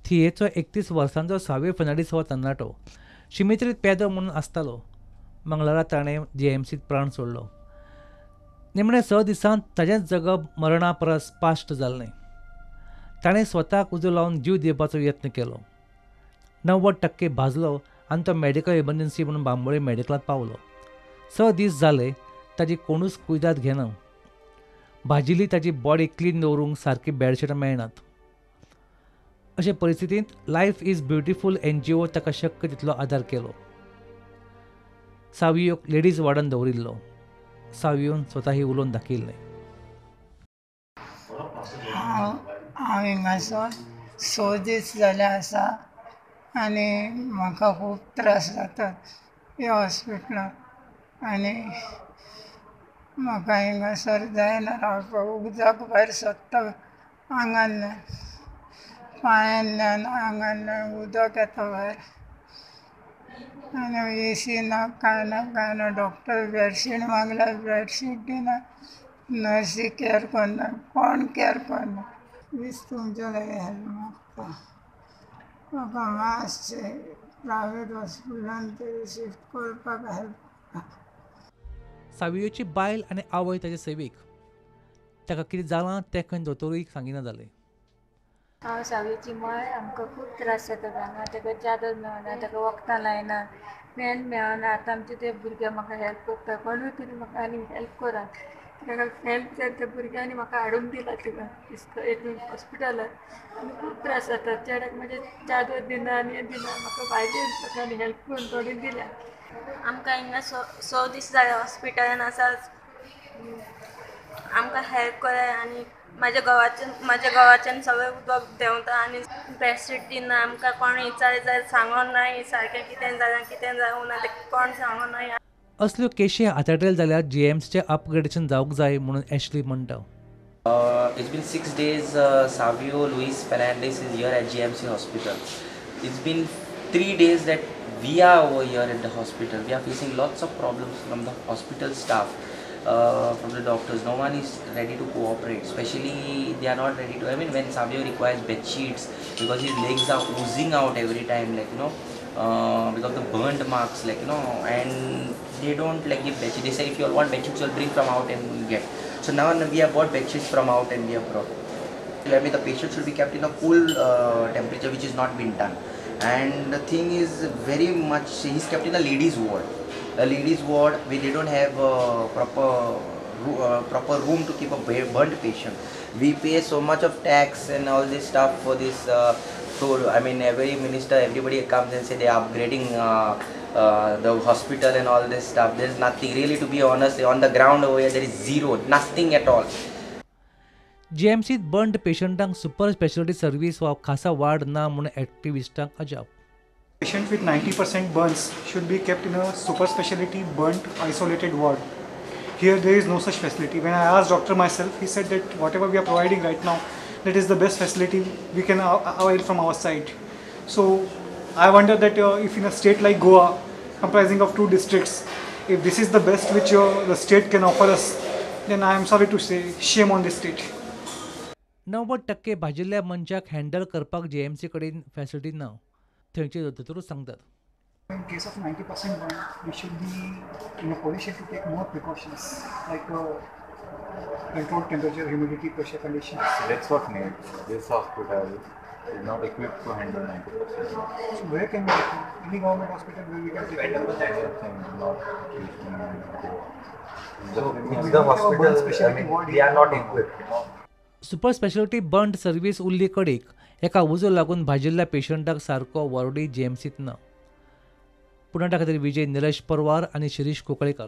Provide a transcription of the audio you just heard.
थियेचो 31 वर्सांचो सावे फेर्नांडीस हो तरणाटो शिमित्रीत पेदो म्हणून आसतालो. मंगळारा ताणें GMCत प्राण सोडलो. निमणे 6 दिसांत ताचें जगप मरणा परस पाश्ट जाल्लें. ताणें स्वताक उजो लावन जीव दिवपाचो यत्न केलो. 90% भाजलो आनी तो मेडिकल इमर्जन्सी म्हणून बांबोळे मेडिकलांत पावलो. 6 दीस जाले ताजी कोणूच कुयदाद घेना. भाजिल्ली ताजी बॉडी क्लीन दवरूंक सारकी बेडशीटां मेळनात. अशे परिस्थितींत लायफ इज ब्युटिफूल NGO ताका शक्य तितलो आदार केलो. सावयोक लेडीज वॉर्डान दवरिल्लो. सावयोन स्वता उलोवन दाखयिल्लें. हांव हिंगासर 6 दीस जाले आसा आनी म्हाका खूब त्रास जातात ह्या हॉस्पिटलांत. आनी म्हाका हिंगासर जायना रावपाक. उदक भायर सोदता आंगांतल्यान, पांयांतल्यान आंगांतल्यान उदक येता भायर. आनी AC ना, कांय ना. डॉक्टर बेडशीट मागल्यार बेडशीट दिना. नर्सी केअर करना, कोण केअर करना. प्लीज तुमचे लागीं हेल्प मागता. म्हाका मातशें प्रायवेट हॉस्पिटलांत तरी शिफ्ट करपाक हेल्प. सावयोची बायल आनी आवय ताचे सेवीक. ताका कितें जालां तें खंय दोतोरूय सांगिना जालें. हांव सावयेची माय. आमकां खूब त्रास जाता हांगा. ताका चादर मेळना, ताका वखदां लायना, पेन मेळना. आतां आमचे ते भुरगे म्हाका हेल्प करता. कोणूय तरी म्हाका आनी हेल्प करात. ताका हेल्प जाय त्या भुरग्यांनी म्हाका हाडून दिला थिंगा हॉस्पिटलांत. आनी खूब त्रास जाता. चेड्याक म्हाजे चादर दिना आनी हें दिना. म्हाका भायले लोकांनी हेल्प करून थोडी दिल्या. आमकां हिंगा 6 दीस जाले हॉस्पिटलान आसा. आमकां हेल्प कराय. आनी म्हाज्या घोवाच्यान सगळें उदक देंवता आनी बेडशीट दिना. आमकां कोण विचारलें जाल्यार सांगोन नाय सारकें कितें जावं ना तें कोण सांगोन नाय. असल्यो केशी हाताळटले जाल्यार GMCचें अपग्रेडेशन जावंक जाय म्हणून ॲश्ली म्हणटा. It's been 6 days. Savio Luis Fernandez is here at GMC Hospital. It's been 3 days that we are over here at the hospital. We are facing lots of problems from the hospital staff, from the doctors. No one is ready to cooperate. Especially they are not ready to. I mean, when Savio requires bed sheets because his legs are oozing out every time, like because of the burnt marks, and they don't give bed sheets. They say if you all want bed sheets, you'll bring from out and get. So now we have bought bed sheets from out and we have brought. I mean, the patient should be kept in a cool temperature, which is not been done. And the thing is very much, he's kept in a ladies ward. A ladies ward where they don't have proper room to keep a burnt patient. We pay so much of tax and all this stuff for this. Every minister, everybody comes and say they are upgrading the hospital and all this stuff. There's nothing really, to be honest. On the ground over here, there is zero, nothing at all. GMCत burned पेशंटांक super speciality service वा खासा ward ना म्हूण एक्टिविस्टांक अजाप. Patient with 90% burns should be kept in a super specialty burnt isolated ward. Here there is no such facility. When I asked doctor myself, he said that whatever we are providing right now, that is the best facility we can avail from our side. So I wonder that if in a state like Goa, comprising of 2 districts, if this is the best which the state can offer us, then I am sorry to say, shame on this state. 90% भाजिल्ल्या मनशाक handle करपाक GMC कडेन facility ना. थंयचे दोतोरूच सांगतात. In case of 90% burn, we should be in a position to take more precautions, like controlled temperature, humidity, pressure conditions. That's what needs. This hospital is not equipped to handle 90%. So where can we take it? Any government hospital where we can take it? Not it's the hospital. We are not equipped. Super speciality burned service उरली कडेक एका उजो लागून भाजिल्ल्या पेशंटाक सारको वॉर्डूय GMCत ना. पुणेटा खातीर विजय निलेश परवार आनी शिरीश कोकळेकर.